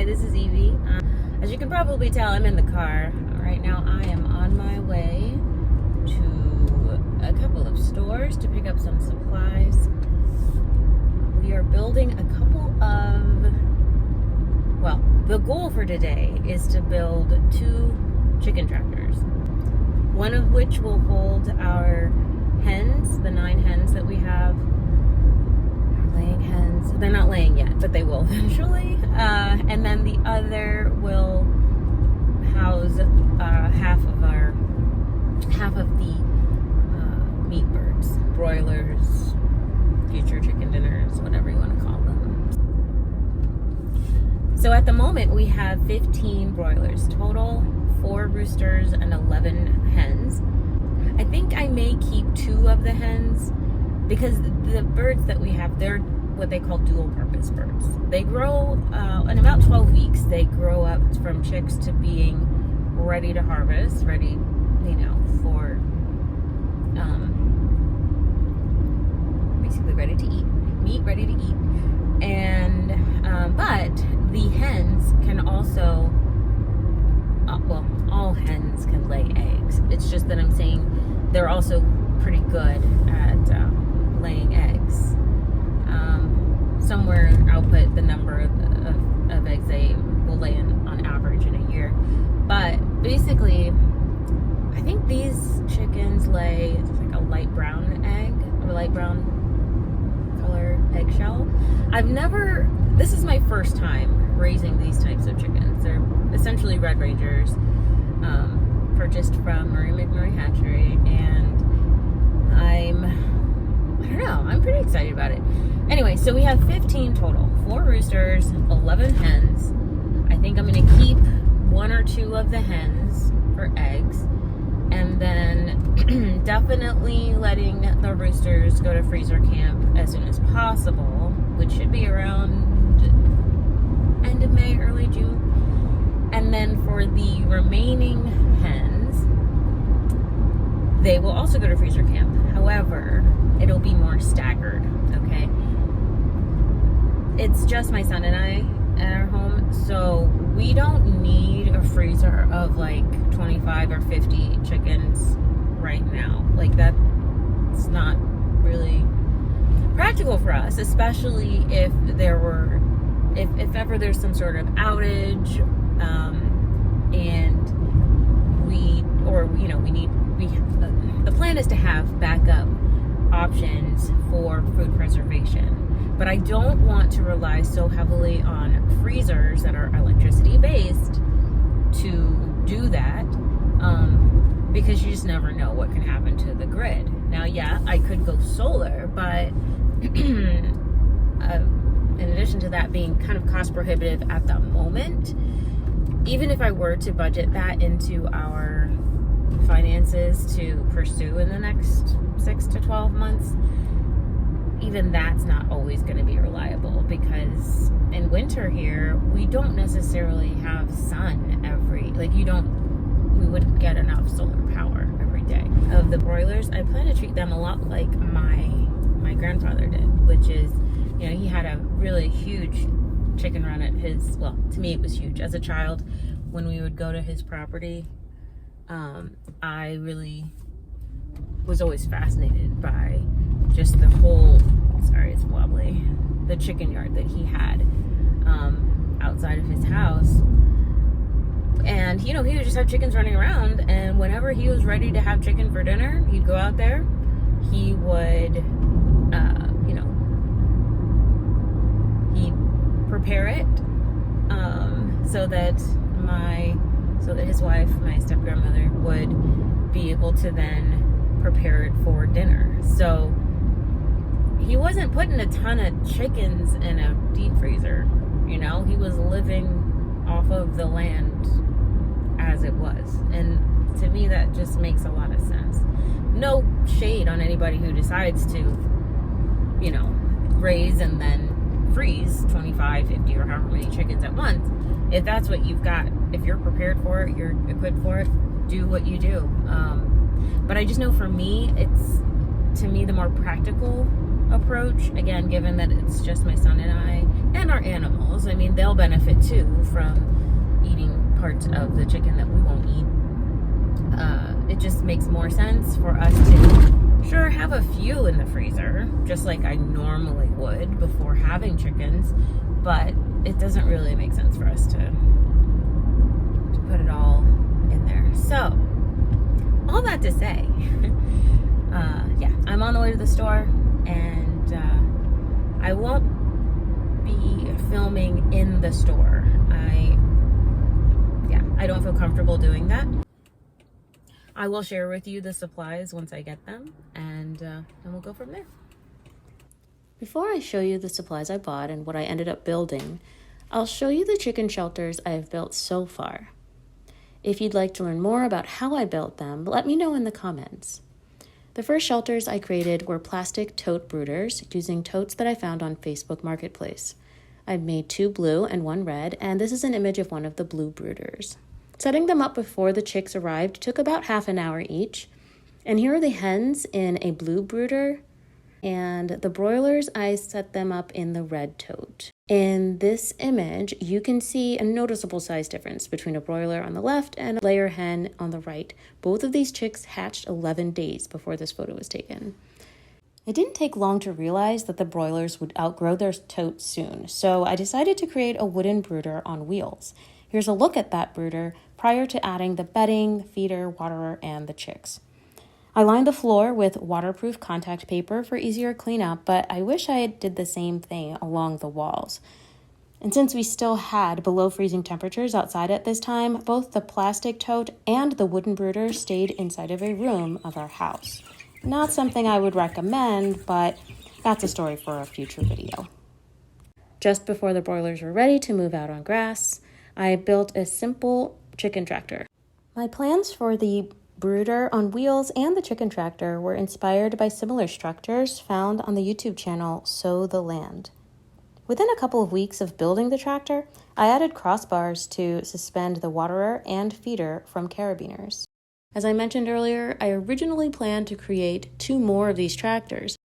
Hi, this is Evie. As you can probably tell, I'm in the car. Right now I am on my way to a couple of stores to pick up some supplies. We are building a couple of, well, the goal for today is to build 2 chicken tractors. One of which will hold our hens, the 9 hens that we have. Laying hens. They're not laying yet, but they will eventually. And then the other will house half of the meat birds, broilers, future chicken dinners, whatever you want to call them. So at the moment we have 15 broilers total, 4 roosters and 11 hens. I think I may keep 2 of the hens because the birds that we have, they're what they call dual purpose birds. They grow, in about 12 weeks, they grow up from chicks to being ready to harvest, ready, for, basically ready to eat, meat ready to eat. And, but the hens can also, well, all hens can lay eggs. It's just that I'm saying they're also pretty good at laying eggs. Somewhere I'll put the number of eggs they will lay on average in a year. But basically, I think these chickens lay like a light brown egg, or light brown color eggshell. This is my first time raising these types of chickens. They're essentially Red Rangers, purchased from Murray McMurray Hatchery, and I'm pretty excited about it. Anyway, so we have 15 total, 4 roosters, 11 hens. I think I'm going to keep 1 or 2 of the hens for eggs, and then definitely letting the roosters go to freezer camp as soon as possible, which should be around end of May, early June. And then for the remaining hens, they will also go to freezer camp. However, it'll be more staggered, okay? It's just my son and I at our home, so we don't need a freezer of like 25 or 50 chickens right now. Like, that's not really practical for us, especially if ever there's some sort of outage, and the plan is to have backup options for food preservation. But I don't want to rely so heavily on freezers that are electricity based to do that, because you just never know what can happen to the grid. Now, yeah, I could go solar, but in addition to that being kind of cost prohibitive at the moment, even if I were to budget that into our finances to pursue in the next 6 to 12 months, even that's not always going to be reliable, because in winter here we don't necessarily have sun we wouldn't get enough solar power every day. Of the broilers, I plan to treat them a lot like my grandfather did, which is, he had a really huge chicken run at his, well, to me it was huge. As a child, when we would go to his property, I really was always fascinated by just the whole, sorry, it's wobbly, the chicken yard that he had outside of his house. And, he would just have chickens running around, and whenever he was ready to have chicken for dinner, he'd go out there, he would, he'd prepare it, so that his wife, my step-grandmother, would be able to then prepare it for dinner. So he wasn't putting a ton of chickens in a deep freezer, he was living off of the land as it was. And to me, that just makes a lot of sense. No shade on anybody who decides to, raise and then freeze 25, 50, or however many chickens at once. If that's what you've got, if you're prepared for it, you're equipped for it, do what you do. But I just know for me, to me, the more practical approach, again, given that it's just my son and I and our animals. I mean, they'll benefit too from eating parts of the chicken that we won't eat. It just makes more sense for us to, sure, have a few in the freezer, just like I normally would before having chickens, but it doesn't really make sense for us to put it all in there. So, all that to say, yeah, I'm on the way to the store, and I won't be filming in the store. I don't feel comfortable doing that. I will share with you the supplies once I get them, and we'll go from there. Before I show you the supplies I bought and what I ended up building, I'll show you the chicken shelters I have built so far. If you'd like to learn more about how I built them, let me know in the comments. The first shelters I created were plastic tote brooders using totes that I found on Facebook Marketplace. I'd made 2 blue and 1 red, and this is an image of one of the blue brooders. Setting them up before the chicks arrived took about half an hour each. And here are the hens in a blue brooder, and the broilers, I set them up in the red tote. In this image, you can see a noticeable size difference between a broiler on the left and a layer hen on the right. Both of these chicks hatched 11 days before this photo was taken. It didn't take long to realize that the broilers would outgrow their totes soon, so I decided to create a wooden brooder on wheels. Here's a look at that brooder prior to adding the bedding, feeder, waterer, and the chicks. I lined the floor with waterproof contact paper for easier cleanup, but I wish I did the same thing along the walls. And since we still had below freezing temperatures outside at this time, both the plastic tote and the wooden brooder stayed inside of a room of our house. Not something I would recommend, but that's a story for a future video. Just before the broilers were ready to move out on grass, I built a simple chicken tractor. My plans for the brooder on wheels and the chicken tractor were inspired by similar structures found on the YouTube channel Sow the Land. Within a couple of weeks of building the tractor, I added crossbars to suspend the waterer and feeder from carabiners. As I mentioned earlier, I originally planned to create 2 more of these tractors.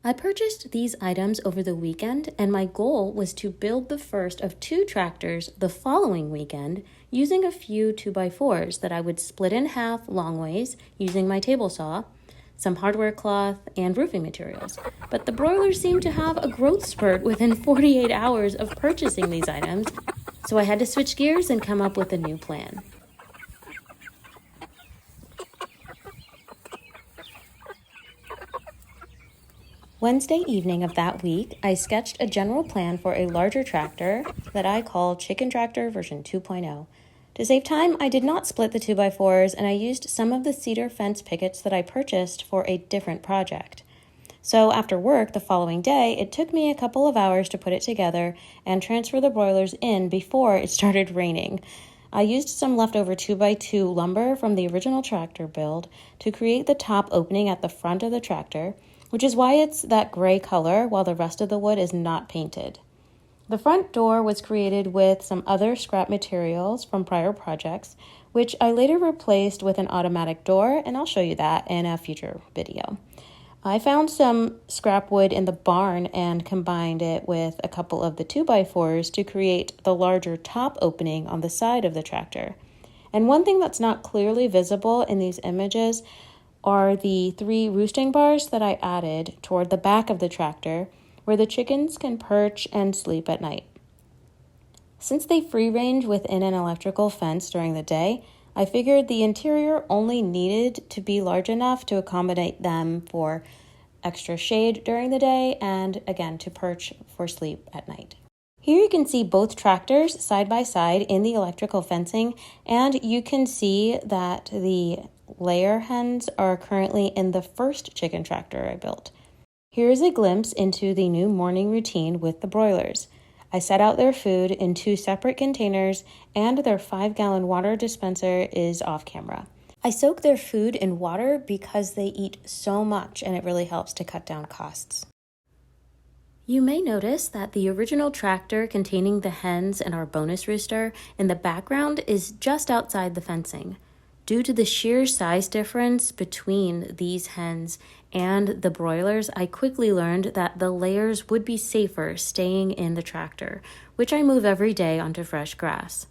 I purchased these items over the weekend, and my goal was to build the first of 2 tractors the following weekend using a few 2x4s that I would split in half long ways using my table saw, some hardware cloth, and roofing materials. But the broilers seemed to have a growth spurt within 48 hours of purchasing these items, so I had to switch gears and come up with a new plan. Wednesday evening of that week, I sketched a general plan for a larger tractor that I call Chicken Tractor version 2.0. To save time, I did not split the 2x4s, and I used some of the cedar fence pickets that I purchased for a different project. So after work the following day, it took me a couple of hours to put it together and transfer the broilers in before it started raining. I used some leftover 2x2 lumber from the original tractor build to create the top opening at the front of the tractor, which is why it's that gray color while the rest of the wood is not painted. The front door was created with some other scrap materials from prior projects, which I later replaced with an automatic door, and I'll show you that in a future video. I found some scrap wood in the barn and combined it with a couple of the 2x4s to create the larger top opening on the side of the tractor. And one thing that's not clearly visible in these images are the 3 roosting bars that I added toward the back of the tractor where the chickens can perch and sleep at night. Since they free range within an electrical fence during the day, I figured the interior only needed to be large enough to accommodate them for extra shade during the day and, again, to perch for sleep at night. Here you can see both tractors side by side in the electrical fencing, and you can see that the layer hens are currently in the first chicken tractor I built. Here is a glimpse into the new morning routine with the broilers. I set out their food in 2 separate containers, and their 5-gallon water dispenser is off camera. I soak their food in water because they eat so much, and it really helps to cut down costs. You may notice that the original tractor containing the hens and our bonus rooster in the background is just outside the fencing. Due to the sheer size difference between these hens and the broilers, I quickly learned that the layers would be safer staying in the tractor, which I move every day onto fresh grass.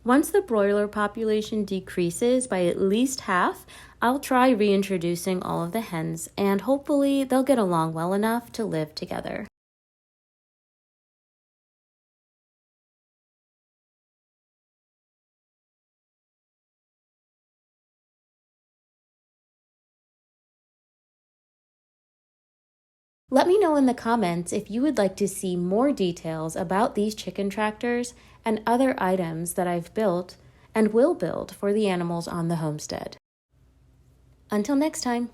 Once the broiler population decreases by at least half, I'll try reintroducing all of the hens, and hopefully they'll get along well enough to live together. Let me know in the comments if you would like to see more details about these chicken tractors and other items that I've built and will build for the animals on the homestead. Until next time.